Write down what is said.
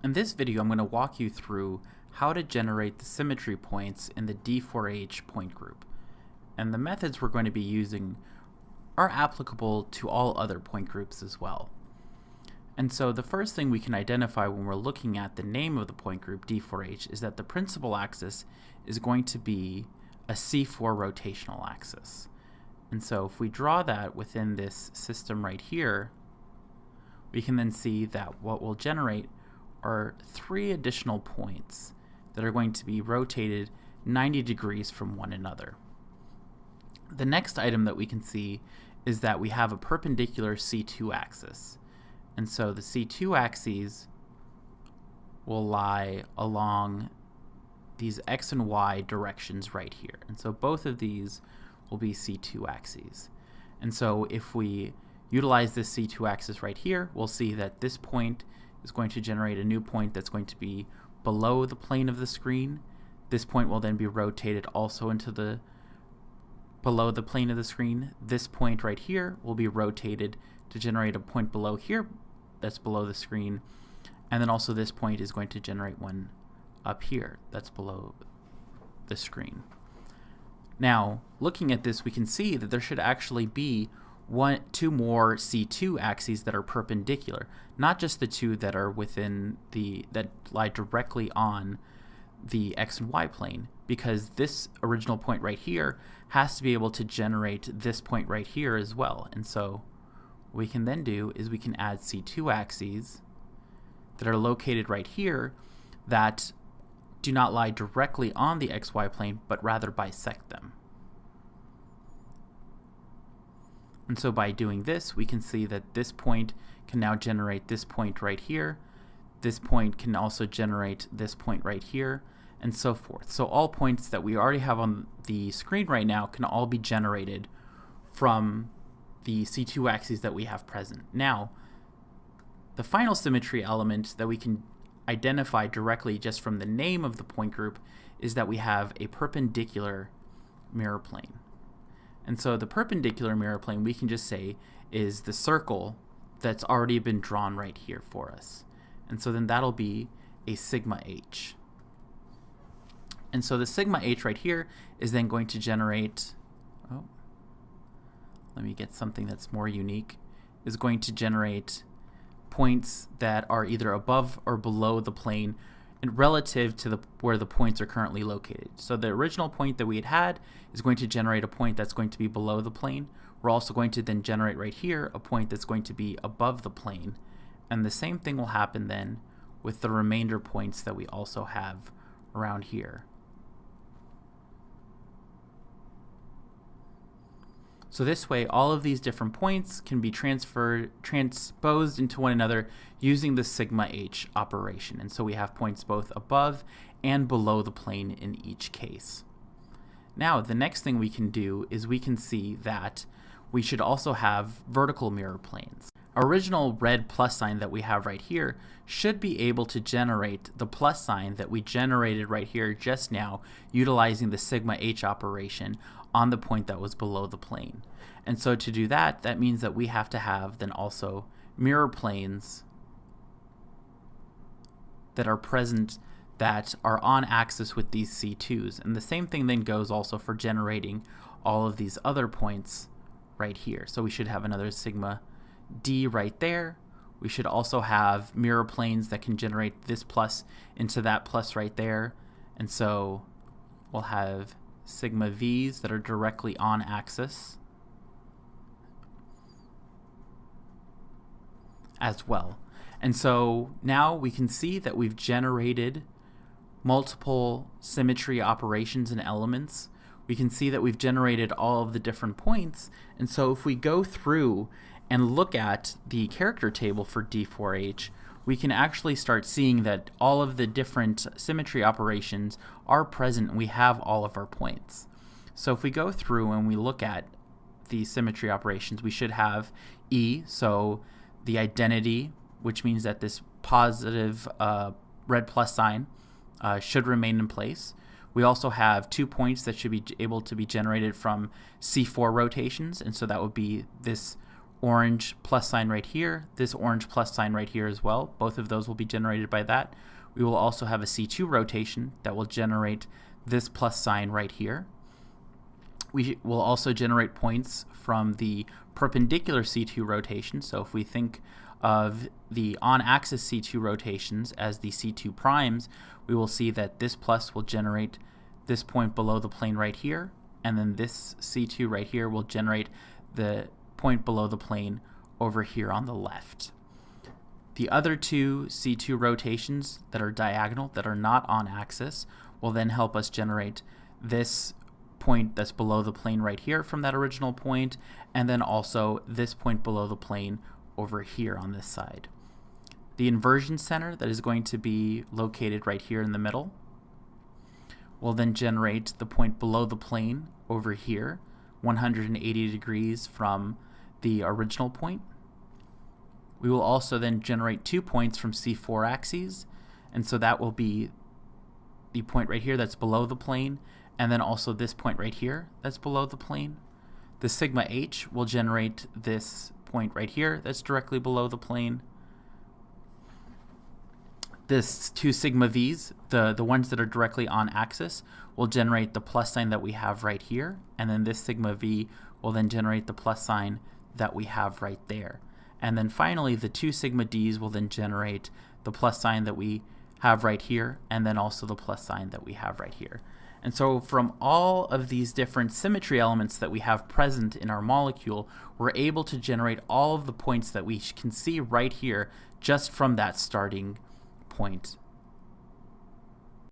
In this video, I'm going to walk you through how to generate the symmetry points in the D4h point group. And the methods we're going to be using are applicable to all other point groups as well. And so the first thing we can identify when we're looking at the name of the point group D4h is that the principal axis is going to be a C4 rotational axis. And so if we draw that within this system right here, we can then see that what will generate are 3 additional points that are going to be rotated 90 degrees from one another. The next item that we can see is that we have a perpendicular C2 axis. And so the C2 axes will lie along these X and Y directions right here. And so both of these will be C2 axes. And so if we utilize this C2 axis right here, we'll see that this point is going to generate a new point that's going to be below the plane of the screen. This point will then be rotated also into the below the plane of the screen. This point right here will be rotated to generate a point below here that's below the screen. And then also this point is going to generate one up here that's below the screen. Now, looking at this, we can see that there should actually be two more C2 axes that are perpendicular, not just the two that are within that lie directly on the X and Y plane, because this original point right here has to be able to generate this point right here as well. And so what we can then do is we can add C2 axes that are located right here that do not lie directly on the XY plane, but rather bisect them. And so by doing this, we can see that this point can now generate this point right here. This point can also generate this point right here, and so forth. So all points that we already have on the screen right now can all be generated from the C2 axes that we have present. Now, the final symmetry element that we can identify directly just from the name of the point group is that we have a perpendicular mirror plane. And so the perpendicular mirror plane, we can just say, is the circle that's already been drawn right here for us. And so then that'll be a sigma h. And so the sigma h right here is then going to generate, let me get something that's more unique, is going to generate points that are either above or below the plane and relative to where the points are currently located. So the original point that we had is going to generate a point that's going to be below the plane. We're also going to then generate right here a point that's going to be above the plane. And the same thing will happen then with the remainder points that we also have around here. So this way, all of these different points can be transposed into one another using the sigma h operation. And so we have points both above and below the plane in each case. Now, the next thing we can do is we can see that we should also have vertical mirror planes. Our original red plus sign that we have right here should be able to generate the plus sign that we generated right here just now utilizing the sigma h operation on the point that was below the plane. And so to do that, that means that we have to have then also mirror planes that are present that are on axis with these C2s. And the same thing then goes also for generating all of these other points right here. So we should have another sigma d right there. We should also have mirror planes that can generate this plus into that plus right there. And so we'll have sigma v's that are directly on axis as well. And so now we can see that we've generated multiple symmetry operations and elements. We can see that we've generated all of the different points. And so if we go through and look at the character table for D4h, we can actually start seeing that all of the different symmetry operations are present and we have all of our points. So if we go through and we look at the symmetry operations, we should have E, so the identity, which means that this positive red plus sign should remain in place. We also have 2 points that should be able to be generated from C4 rotations, and so that would be this orange plus sign right here, this orange plus sign right here as well. Both of those will be generated by that. We will also have a C2 rotation that will generate this plus sign right here. We will also generate points from the perpendicular C2 rotation. So if we think of the on-axis C2 rotations as the C2 primes, we will see that this plus will generate this point below the plane right here, and then this C2 right here will generate the point below the plane over here on the left. The other two C2 rotations that are diagonal, that are not on axis, will then help us generate this point that's below the plane right here from that original point, and then also this point below the plane over here on this side. The inversion center that is going to be located right here in the middle will then generate the point below the plane over here, 180 degrees from the original point. We will also then generate 2 points from C4 axes, and so that will be the point right here that's below the plane, and then also this point right here that's below the plane. The sigma h will generate this point right here that's directly below the plane. This 2 sigma v's, the ones that are directly on axis, will generate the plus sign that we have right here, and then this sigma v will then generate the plus sign that we have right there. And then finally, the 2 sigma d's will then generate the plus sign that we have right here, and then also the plus sign that we have right here. And so from all of these different symmetry elements that we have present in our molecule, we're able to generate all of the points that we can see right here just from that starting point